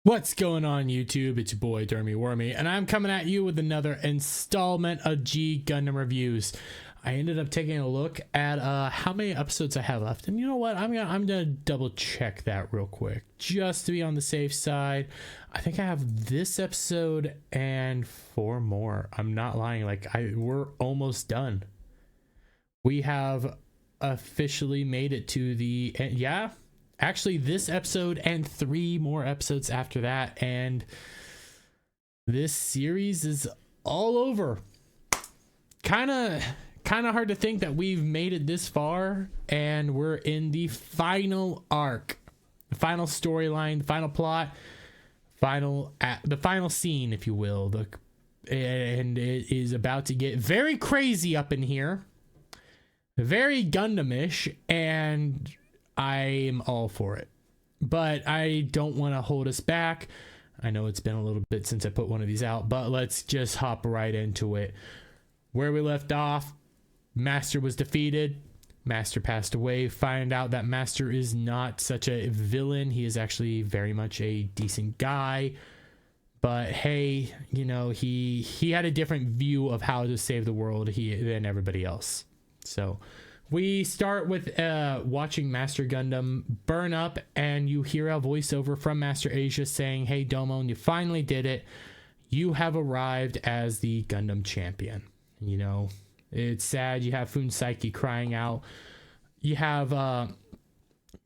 What's going on, YouTube? It's your boy Dermy Wormy, and I'm coming at you with another installment of G Gundam reviews. I ended up taking a look at how many episodes I have left, and you know what? I'm gonna double check that real quick just to be on the safe side. I think I have this episode and 4 more. I'm not lying. We're almost done. We have officially made it to the end. Yeah. Actually, this episode and 3 more episodes after that, and this series is all over. Kind of hard to think that we've made it this far, and we're in the final arc, the final storyline, the final plot, the final scene, if you will. And it is about to get very crazy up in here, very Gundam-ish, and I'm all for it, but I don't want to hold us back. I know it's been a little bit since I put one of these out, but let's just hop right into it. Where we left off, Master was defeated. Master passed away. Find out that Master is not such a villain. He is actually very much a decent guy. But hey, you know, he had a different view of how to save the world than everybody else. So we start with watching Master Gundam burn up, and you hear a voiceover from Master Asia saying, "Hey, Domon, you finally did it. You have arrived as the Gundam champion." You know, it's sad. You have Funsaiki crying out. You have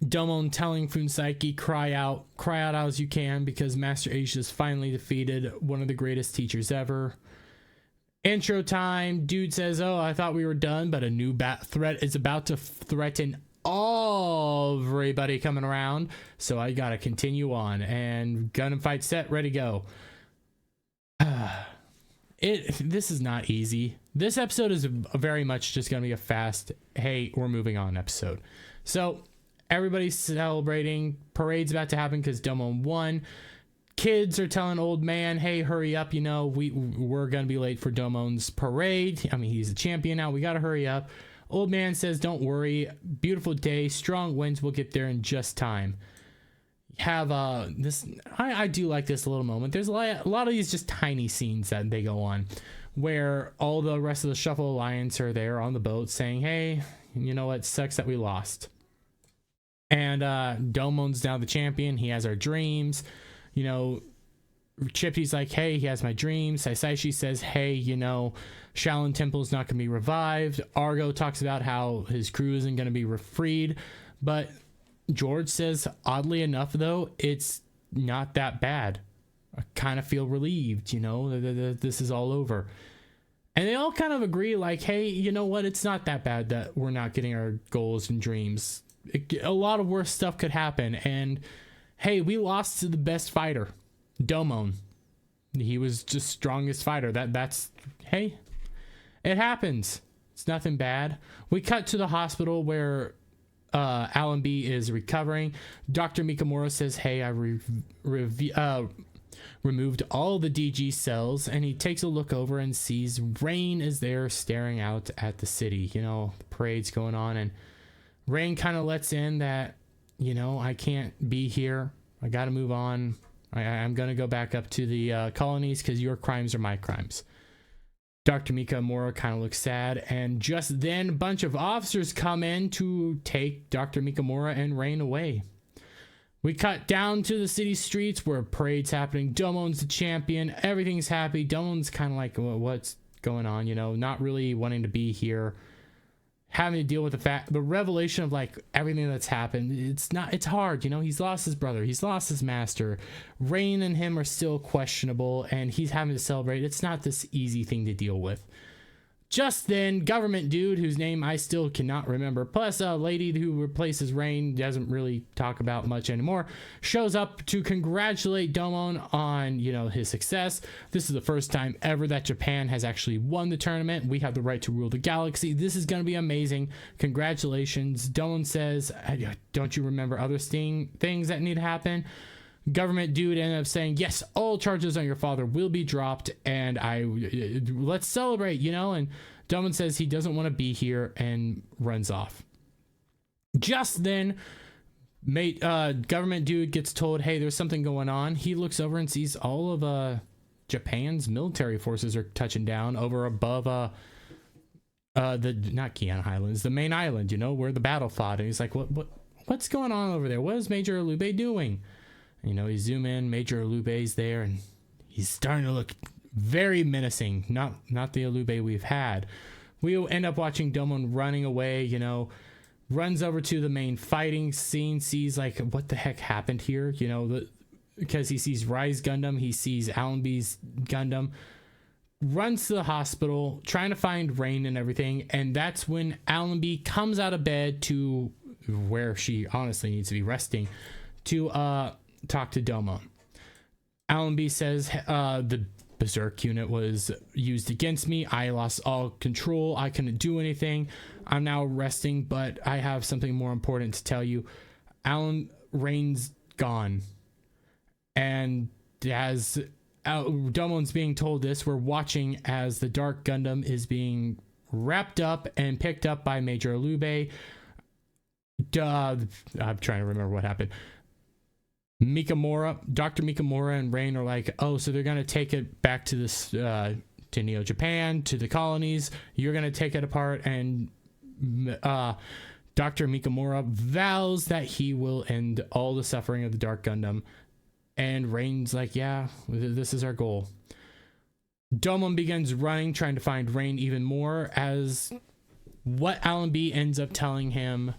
Domon telling Funsaiki, cry out as you can, because Master Asia's finally defeated one of the greatest teachers ever. Intro time. Dude says, "Oh, I thought we were done, but a new threat is about to threaten everybody coming around, so I gotta continue on." And Gundam fight set, ready, go. This is not easy. This episode is very much just gonna be a fast, hey, we're moving on episode. So everybody's celebrating. Parade's about to happen because Domon won. Kids are telling old man, "Hey, hurry up, you know, we're gonna be late for Domon's parade. I mean, he's a champion now, we gotta hurry up." Old man says, "Don't worry, beautiful day, strong winds, we'll get there in just time." Have this, I do like this little moment. There's a lot of these just tiny scenes that they go on where all the rest of the Shuffle Alliance are there on the boat saying, "Hey, you know what, sucks that we lost." And Domon's now the champion, he has our dreams. You know, Chippy's like, "Hey, he has my dreams." Saishi says, "Hey, you know, Shaolin Temple's not going to be revived." Argo talks about how his crew isn't going to be freed. But George says, oddly enough, though, it's not that bad. I kind of feel relieved, you know, this is all over. And they all kind of agree, like, hey, you know what? It's not that bad that we're not getting our goals and dreams. A lot of worse stuff could happen. And hey, we lost to the best fighter, Domon. He was just strongest fighter. That's hey, it happens. It's nothing bad. We cut to the hospital where Alan B is recovering. Dr. Mikamura says, "Hey, I removed all the DG cells," and he takes a look over and sees Rain is there staring out at the city. You know, the parade's going on, and Rain kind of lets in that, you know, I can't be here. I got to move on. I'm going to go back up to the colonies because your crimes are my crimes. Dr. Mikamura kind of looks sad. And just then, a bunch of officers come in to take Dr. Mikamura and Rain away. We cut down to the city streets where parade's happening. Domon's the champion. Everything's happy. Domon's kind of like, well, what's going on? You know, not really wanting to be here. Having to deal with the revelation of like everything that's happened. It's hard, you know. He's lost his brother, he's lost his master. Rain and him are still questionable, and he's having to celebrate. It's not this easy thing to deal with. Just then, government dude, whose name I still cannot remember, plus a lady who replaces Rain, doesn't really talk about much anymore, shows up to congratulate Domon on, you know, his success. This is the first time ever that Japan has actually won the tournament. We have the right to rule the galaxy. This is going to be amazing. Congratulations. Domon says, "Don't you remember other things that need to happen?" Government dude ended up saying, "Yes, all charges on your father will be dropped, and let's celebrate, you know." And Domon says he doesn't want to be here and runs off. Just then, Mate, government dude gets told, hey, there's something going on. He looks over and sees all of Japan's military forces are touching down over above the not Guiana Highlands, the main island, you know, where the battle fought. And he's like, what's going on over there? What is Major Alube doing? And, you know, you zoom in, Major Alube's there, and he's starting to look very menacing. Not the Alube we've had. We'll end up watching Domon running away, you know, runs over to the main fighting scene, sees like what the heck happened here, you know, because he sees Rise Gundam, he sees Allenby's Gundam, runs to the hospital trying to find Rain and everything. And that's when Allenby comes out of bed to where she honestly needs to be resting to talk to Domon. Allenby says the Berserk unit was used against me. I lost all control. I couldn't do anything. I'm now resting, but I have something more important to tell you. Rain's gone. And as Domon's being told this, we're watching as the Dark Gundam is being wrapped up and picked up by Major Alube. I'm trying to remember what happened. Dr. Mikamura and Rain are like, oh, so they're going to take it back to this, to Neo Japan, to the colonies. You're going to take it apart. And Dr. Mikamura vows that he will end all the suffering of the Dark Gundam. And Rain's like, yeah, this is our goal. Domon begins running, trying to find Rain even more, as what Allenby ends up telling him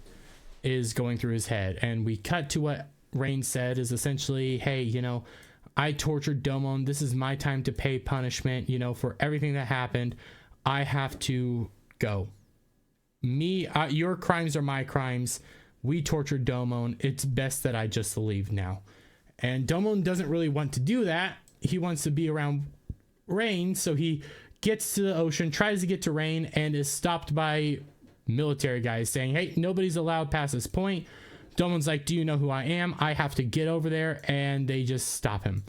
is going through his head. And we cut to what Rain said is essentially, hey, you know, I tortured Domon. This is my time to pay punishment, you know, for everything that happened. I have to go. Your crimes are my crimes. We tortured Domon. It's best that I just leave now. And Domon doesn't really want to do that. He wants to be around Rain, so he gets to the ocean, tries to get to Rain, and is stopped by military guys saying, hey, nobody's allowed past this point. Domon's like, do you know who I am? I have to get over there. And they just stop him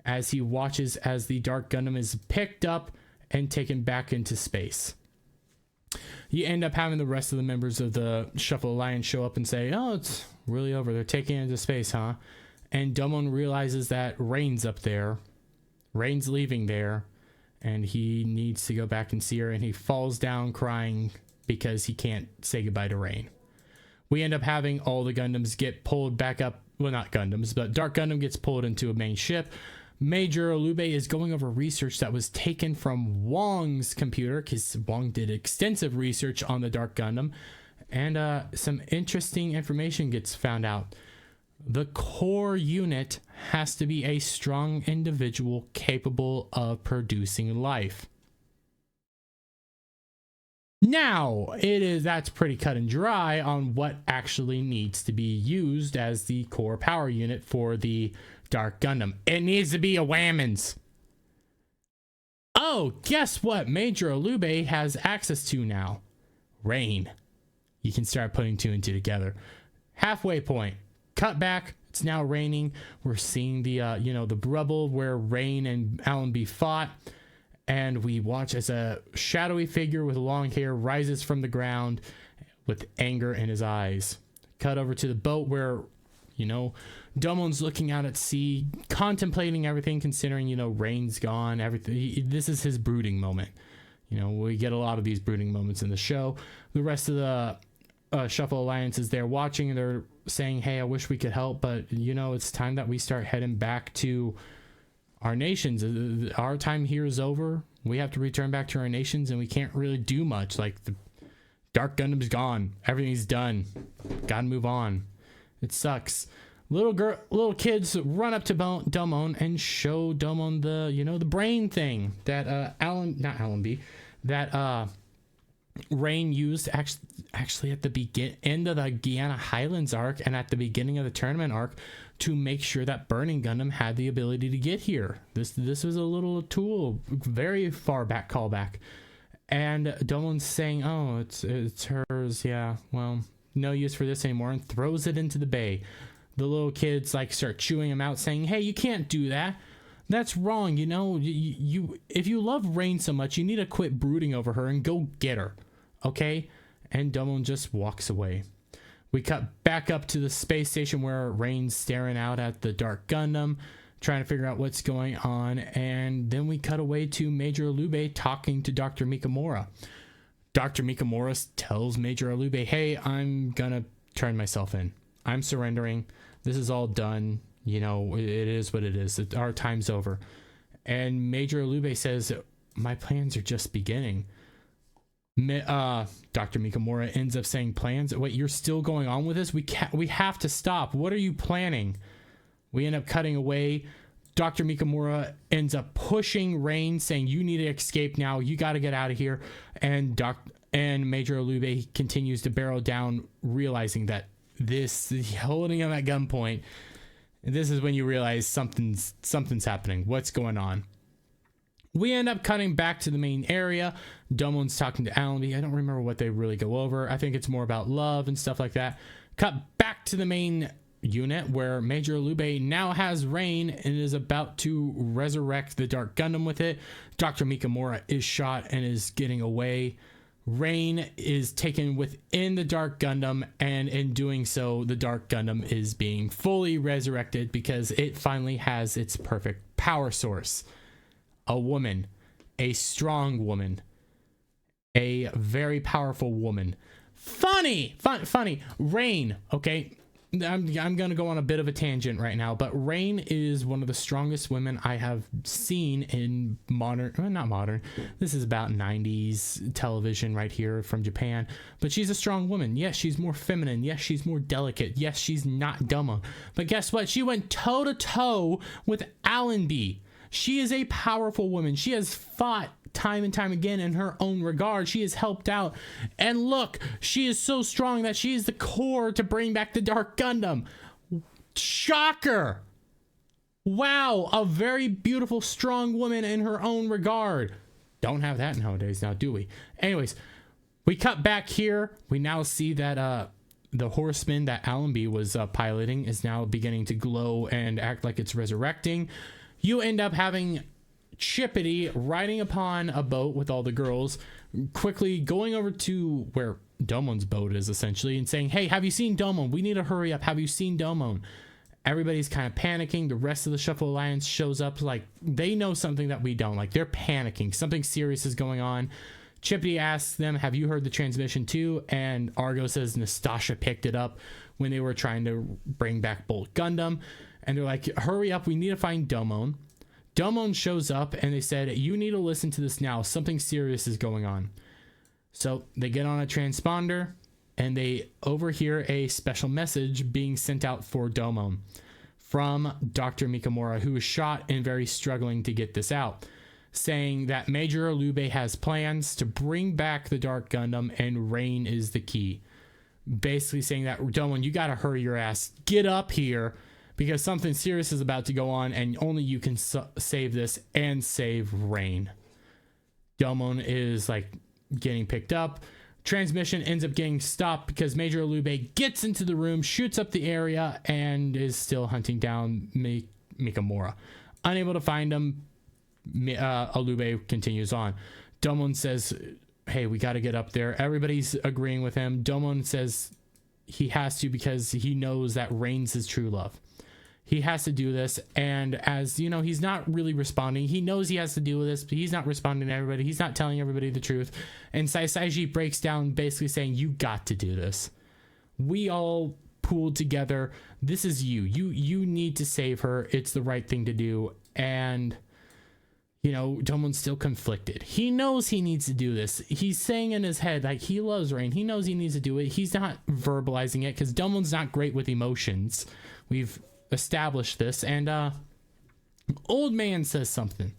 as he watches as the Dark Gundam is picked up and taken back into space. You end up having the rest of the members of the Shuffle Alliance show up and say, oh, it's really over. They're taking it into space, huh? And Domon realizes that Rain's up there. Rain's leaving there. And he needs to go back and see her. And he falls down crying because he can't say goodbye to Rain. We end up having all the Gundams get pulled back up. Well, not Gundams, but Dark Gundam gets pulled into a main ship. Major Alube is going over research that was taken from Wong's computer, because Wong did extensive research on the Dark Gundam. And some interesting information gets found out. The core unit has to be a strong individual capable of producing life. Now, that's pretty cut and dry on what actually needs to be used as the core power unit for the Dark Gundam. It needs to be a Whammons. Oh, guess what Major Alube has access to now? Rain. You can start putting two and two together. Halfway point. Cut back. It's now raining. We're seeing the the rubble where Rain and Allenby fought. And we watch as a shadowy figure with long hair rises from the ground with anger in his eyes. Cut over to the boat where, Domon's looking out at sea, contemplating everything, considering, Rain's gone, everything. This is his brooding moment. We get a lot of these brooding moments in the show. The rest of the Shuffle Alliance is there watching, and they're saying, hey, I wish we could help, but, it's time that we start heading back to our nations. Our time here is over. We have to return back to our nations, and we can't really do much. Like, the Dark Gundam's gone. Everything's done. Gotta move on. It sucks. Little kids run up to Domon and show Domon the brain thing that Rain used actually at the end of the Guiana Highlands arc and at the beginning of the tournament arc to make sure that Burning Gundam had the ability to get here. This was a little tool, very far back callback. And Domon's saying, oh, it's hers. Yeah, well, no use for this anymore, and throws it into the bay. The little kids start chewing him out, saying, hey, you can't do that. That's wrong. You if you love Rain so much, you need to quit brooding over her and go get her. Okay? And Domon just walks away. We cut back up to the space station where Rain's staring out at the Dark Gundam, trying to figure out what's going on. And then we cut away to Major Alube talking to Dr. Mikamura. Dr. Mikamura tells Major Alube, hey, I'm gonna turn myself in. I'm surrendering. This is all done. You know, it is what it is. Our time's over. And Major Alube says, my plans are just beginning. Dr. Mikamura ends up saying, plans? Wait, you're still going on with this? We have to stop. What are you planning? We end up cutting away. Dr. Mikamura ends up pushing Rain, saying, you need to escape now. You got to get out of here. And Major Alube continues to barrel down, realizing that holding him at gunpoint. And this is when you realize something's happening. What's going on? We end up cutting back to the main area. Domon's talking to Allenby. I don't remember what they really go over. I think it's more about love and stuff like that. Cut back to the main unit where Major Alube now has Rain and is about to resurrect the Dark Gundam with it. Dr. Mikamura is shot and is getting away. Rain is taken within the Dark Gundam, and in doing so, the Dark Gundam is being fully resurrected because it finally has its perfect power source. A woman, a strong woman, a very powerful woman. Funny. Rain, okay? I'm going to go on a bit of a tangent right now, but Rain is one of the strongest women I have seen in not modern. This is about 90s television right here from Japan, but she's a strong woman. Yes, she's more feminine. Yes, she's more delicate. Yes, she's not dumber. But guess what? She went toe to toe with Allenby. She is a powerful woman. She has fought time and time again in her own regard. She has helped out. And look, she is so strong that she is the core to bring back the Dark Gundam. Shocker. Wow, a very beautiful, strong woman in her own regard. Don't have that nowadays now, do we? Anyways, we cut back here. We now see that the horseman that Allenby was piloting is now beginning to glow and act like it's resurrecting. You end up having Chippity riding upon a boat with all the girls, quickly going over to where Domon's boat is essentially and saying, hey, have you seen Domon? We need to hurry up. Have you seen Domon? Everybody's kind of panicking. The rest of the Shuffle Alliance shows up like they know something that we don't. Like they're panicking. Something serious is going on. Chippity asks them, have you heard the transmission too? And Argo says Nastasha picked it up when they were trying to bring back Bolt Gundam. And they're like, hurry up, we need to find Domon. Domon shows up and they said, you need to listen to this now. Something serious is going on. So they get on a transponder and they overhear a special message being sent out for Domon from Dr. Mikamura, who is shot and very struggling to get this out, saying that Major Alube has plans to bring back the Dark Gundam and Rain is the key. Basically saying that, Domon, you got to hurry your ass. Get up here. Because something serious is about to go on and only you can save this and save Rain. Domon is like getting picked up. Transmission ends up getting stopped because Major Alube gets into the room, shoots up the area, and is still hunting down Mikamura. Unable to find him, Alube continues on. Domon says, hey, we got to get up there. Everybody's agreeing with him. Domon says he has to because he knows that Rain's his true love. He has to do this, and as you know, he's not really responding. He knows he has to do this, but he's not responding to everybody. He's not telling everybody the truth. And Saisaiji breaks down, basically saying, you got to do this. We all pooled together. This is you. You need to save her. It's the right thing to do. And, you know, Domon's still conflicted. He knows he needs to do this. He's saying in his head, like, he loves Rain. He knows he needs to do it. He's not verbalizing it because Domon's not great with emotions. We've established this, and old man says something.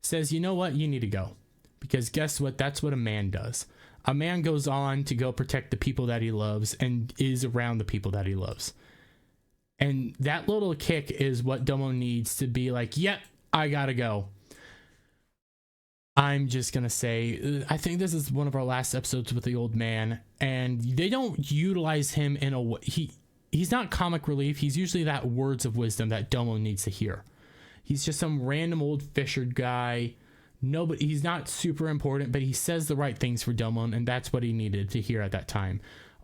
Says, you know what, you need to go, because guess what, that's what a man does. A man goes on to go protect the people that he loves and is around the people that he loves. And that little kick is what Domon needs to be like, yep, I gotta go. I'm just gonna say, I think this is one of our last episodes with the old man, and they don't utilize him in a way. He's not comic relief. He's usually that words of wisdom that Domon needs to hear. He's just some random old fishered guy. He's not super important, but he says the right things for Domon, and that's what he needed to hear at that time.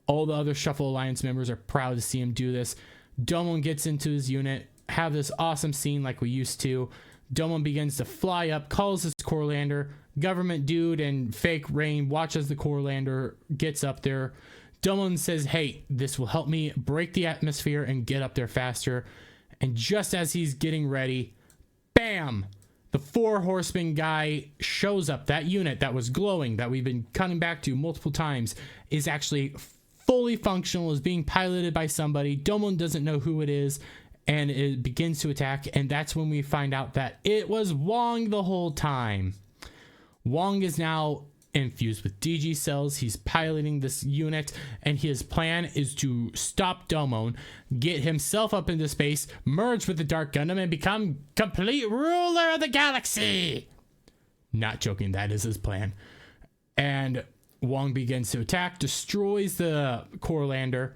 All the other Shuffle Alliance members are proud to see him do this. Domon gets into his unit, have this awesome scene like we used to. Domon begins to fly up, calls his core lander. Government dude and fake Rain watches the core lander, gets up there. Domon says, hey, this will help me break the atmosphere and get up there faster. And just as he's getting ready, bam! The 4 horseman guy shows up. That unit that was glowing, that we've been cutting back to multiple times, is actually fully functional, is being piloted by somebody. Domon doesn't know who it is, and it begins to attack. And that's when we find out that it was Wong the whole time. Wong is now infused with DG cells. He's piloting this unit, and his plan is to stop Domon, get himself up into space, merge with the Dark Gundam, and become complete ruler of the galaxy. Not joking, that is his plan. And Wong begins to attack, destroys the core lander,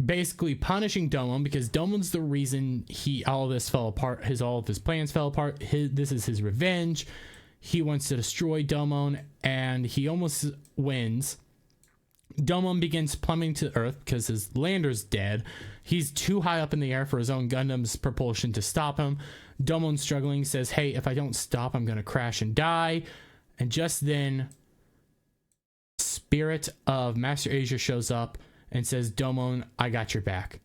basically punishing Domon, because Domon's the reason all this fell apart. All of his plans fell apart. This is his revenge. He wants to destroy Domon, and he almost wins. Domon begins plummeting to Earth because his lander's dead. He's too high up in the air for his own Gundam's propulsion to stop him. Domon, struggling, says, hey, if I don't stop, I'm going to crash and die. And just then, Spirit of Master Asia shows up and says, Domon, I got your back.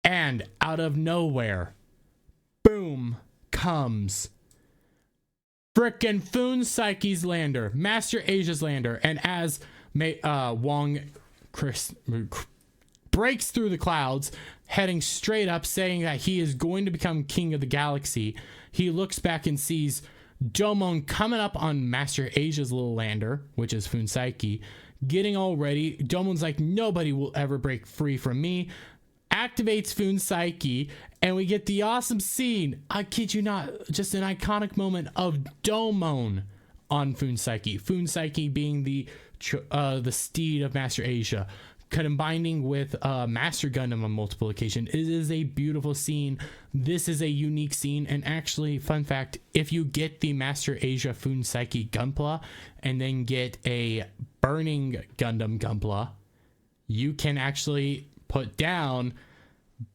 And out of nowhere, boom, comes frickin' Foon Psyche's lander, Master Asia's lander. And as Wong breaks through the clouds, heading straight up, saying that he is going to become king of the galaxy, he looks back and sees Domon coming up on Master Asia's little lander, which is Foon Psyche, getting all ready. Domon's like, nobody will ever break free from me. Activates Foon Psyche, and we get the awesome scene, I kid you not, just an iconic moment of Domon on Foon Psyche. Foon Psyche being the steed of Master Asia, combining with Master Gundam on multiple occasions. It is a beautiful scene. This is a unique scene, and actually, fun fact, if you get the Master Asia Foon Psyche Gunpla and then get a Burning Gundam Gunpla, you can actually put down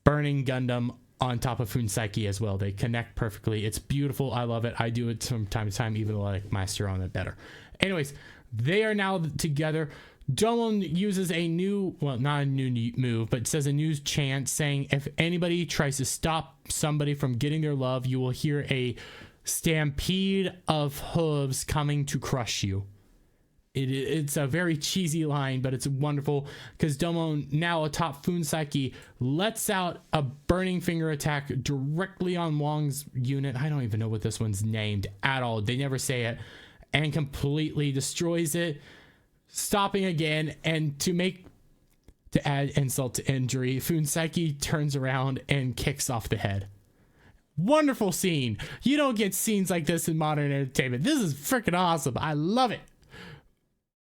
Burning Gundam on top of Foon Psyche as well. They connect perfectly. It's beautiful. I love it. I do it from time to time, even though I like Master on it better. Anyways, they are now together. Domon uses a new, well, not a new move, but says a new chant saying, if anybody tries to stop somebody from getting their love, you will hear a stampede of hooves coming to crush you. It's a very cheesy line, but it's wonderful because Domon, now atop Foon Psyche, lets out a burning finger attack directly on Wong's unit. I don't even know what this one's named at all. They never say it. And completely destroys it, stopping again. And to add insult to injury, Foon Psyche turns around and kicks off the head. Wonderful scene. You don't get scenes like this in modern entertainment. This is freaking awesome. I love it.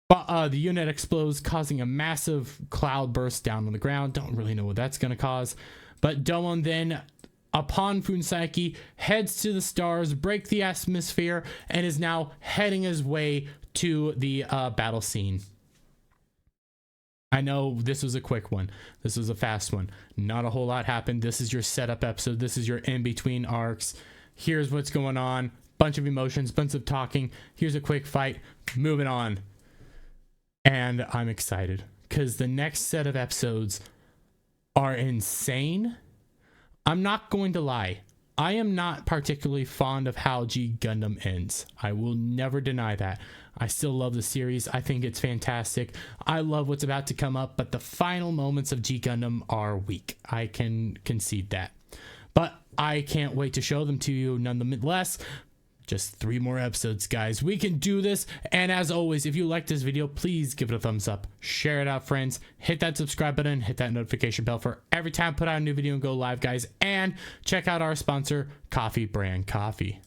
But the unit explodes, causing a massive cloud burst down on the ground. Don't really know what that's going to cause. But Domon then, upon Foon Psyche, heads to the stars, break the atmosphere, and is now heading his way to the battle scene. I know this was a quick one. This was a fast one. Not a whole lot happened. This is your setup episode. This is your in-between arcs. Here's what's going on. Bunch of emotions, bunch of talking. Here's a quick fight. Moving on. And I'm excited because the next set of episodes are insane. I'm not going to lie. I am not particularly fond of how G Gundam ends. I will never deny that. I still love the series. I think it's fantastic. I love what's about to come up, but the final moments of G Gundam are weak. I can concede that. But I can't wait to show them to you nonetheless. Just 3 more episodes, guys. We can do this. And as always, if you like this video, please give it a thumbs up. Share it out, friends. Hit that subscribe button. Hit that notification bell for every time I put out a new video and go live, guys. And check out our sponsor, Coffee Brand Coffee.